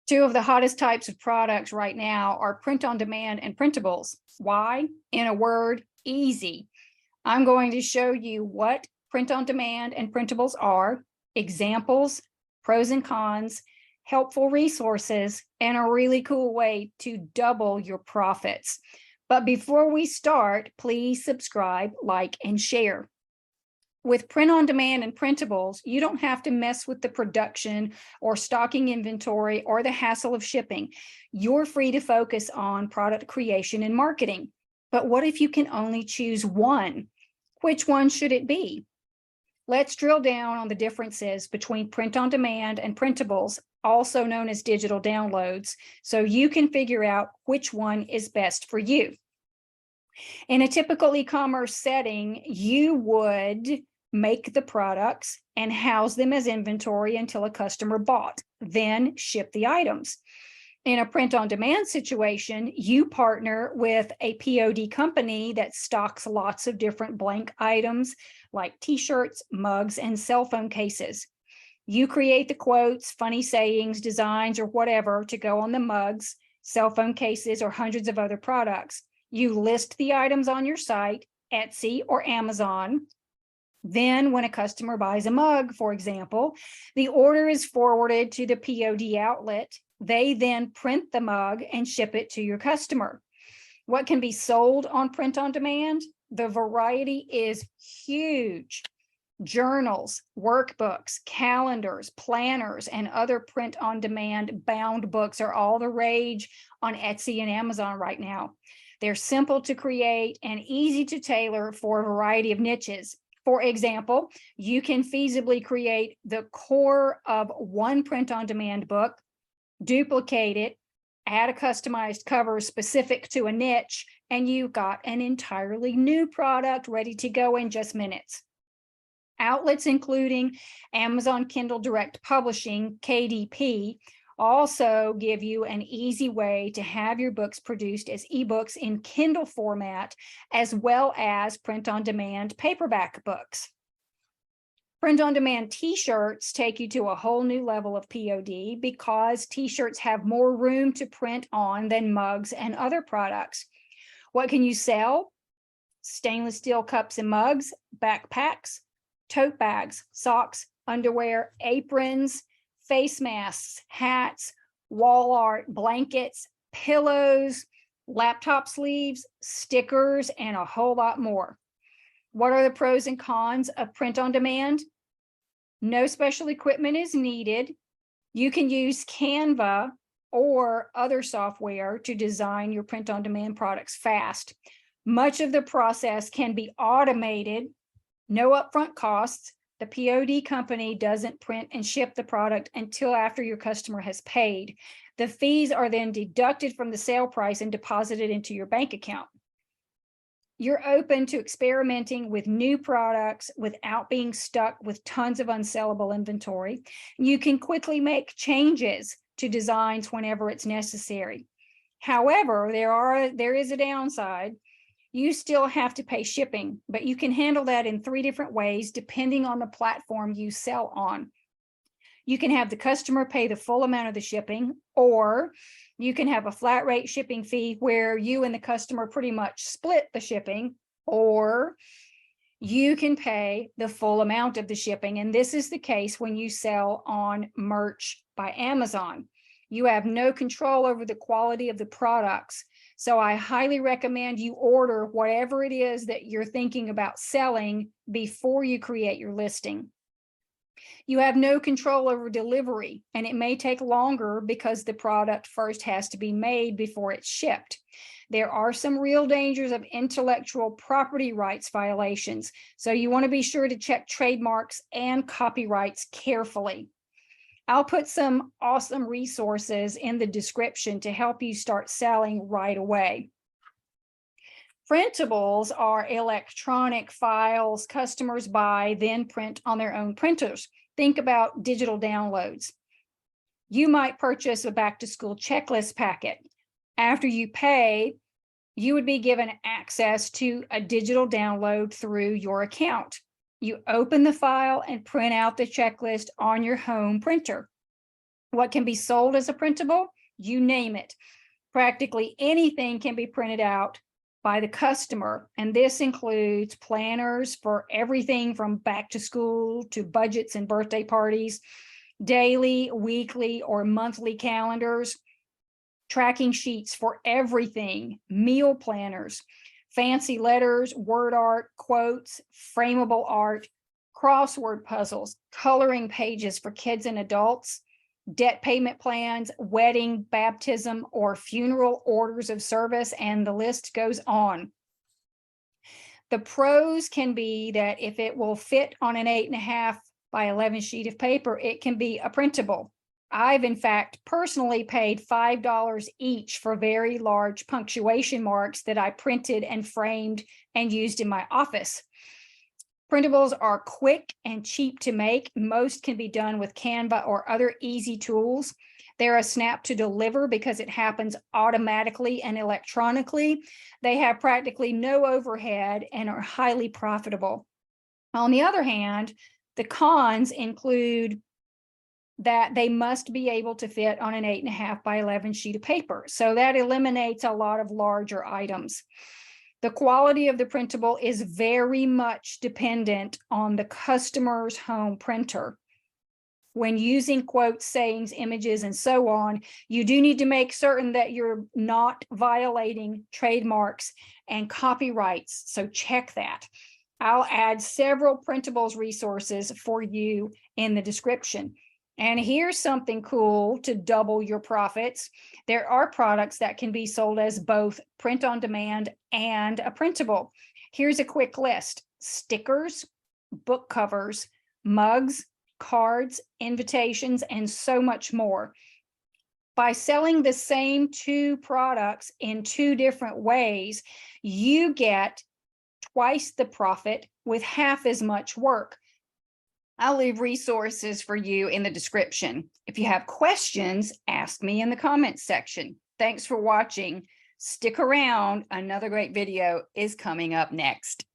Two of the hottest types of products right now are print on demand and printables. Why? In a word, easy. I'm going to show you what print on demand and printables are, examples, pros and cons, helpful resources, and a really cool way to double your profits. But before we start, please subscribe, like, and share. With print on demand and printables, you don't have to mess with the production or stocking inventory or the hassle of shipping. You're free to focus on product creation and marketing. But what if you can only choose one? Which one should it be? Let's drill down on the differences between print on demand and printables, also known as digital downloads, so you can figure out which one is best for you. In a typical e-commerce setting, you would make the products and house them as inventory until a customer bought, then ship the items. In a print-on-demand situation, you partner with a POD company that stocks lots of different blank items like t-shirts, mugs, and cell phone cases. You create the quotes, funny sayings, designs, or whatever to go on the mugs, cell phone cases, or hundreds of other products. You list the items on your site, Etsy or Amazon. Then when a customer buys a mug, for example, the order is forwarded to the POD outlet. They then print the mug and ship it to your customer. What can be sold on print on demand? The variety is huge. Journals, workbooks, calendars, planners, and other print on demand bound books are all the rage on Etsy and Amazon right now. They're simple to create and easy to tailor for a variety of niches. For example, you can feasibly create the core of one print-on-demand book, duplicate it, add a customized cover specific to a niche, and you've got an entirely new product ready to go in just minutes. Outlets including Amazon Kindle Direct Publishing, KDP, also give you an easy way to have your books produced as ebooks in Kindle format, as well as print-on-demand paperback books. Print-on-demand t-shirts take you to a whole new level of POD because t-shirts have more room to print on than mugs and other products. What can you sell? Stainless steel cups and mugs, backpacks, tote bags, socks, underwear, aprons, face masks, hats, wall art, blankets, pillows, laptop sleeves, stickers, and a whole lot more. What are the pros and cons of print on demand? No special equipment is needed. You can use Canva or other software to design your print on demand products fast. Much of the process can be automated, no upfront costs. The POD company doesn't print and ship the product until after your customer has paid. The fees are then deducted from the sale price and deposited into your bank account. You're open to experimenting with new products without being stuck with tons of unsellable inventory. You can quickly make changes to designs whenever it's necessary. However, there is a downside. You still have to pay shipping, but you can handle that in 3 different ways depending on the platform you sell on. You can have the customer pay the full amount of the shipping, or you can have a flat rate shipping fee where you and the customer pretty much split the shipping, or you can pay the full amount of the shipping. And this is the case when you sell on merch by Amazon. You have no control over the quality of the products. So I highly recommend you order whatever it is that you're thinking about selling before you create your listing. You have no control over delivery, and it may take longer because the product first has to be made before it's shipped. There are some real dangers of intellectual property rights violations, so you want to be sure to check trademarks and copyrights carefully. I'll put some awesome resources in the description to help you start selling right away. Printables are electronic files customers buy, then print on their own printers. Think about digital downloads. You might purchase a back-to-school checklist packet. After you pay, you would be given access to a digital download through your account. You open the file and print out the checklist on your home printer. What can be sold as a printable? You name it. Practically anything can be printed out by the customer, and this includes planners for everything from back to school to budgets and birthday parties, daily, weekly, or monthly calendars, tracking sheets for everything, meal planners, fancy letters, word art, quotes, frameable art, crossword puzzles, coloring pages for kids and adults, debt payment plans, wedding, baptism, or funeral orders of service, and the list goes on. The pros can be that if it will fit on an 8.5 by 11 sheet of paper, it can be a printable. I've in fact personally paid $5 each for very large punctuation marks that I printed and framed and used in my office. Printables are quick and cheap to make. Most can be done with Canva or other easy tools. They're a snap to deliver because it happens automatically and electronically. They have practically no overhead and are highly profitable. On the other hand, the cons include that they must be able to fit on an 8.5 by 11 sheet of paper. So that eliminates a lot of larger items. The quality of the printable is very much dependent on the customer's home printer. When using quotes, sayings, images, and so on, you do need to make certain that you're not violating trademarks and copyrights, so check that. I'll add several printables resources for you in the description. And here's something cool to double your profits. There are products that can be sold as both print on demand and a printable. Here's a quick list: stickers, book covers, mugs, cards, invitations, and so much more. By selling the same two products in two different ways, you get twice the profit with half as much work. I'll leave resources for you in the description. If you have questions, ask me in the comments section. Thanks for watching. Stick around. Another great video is coming up next.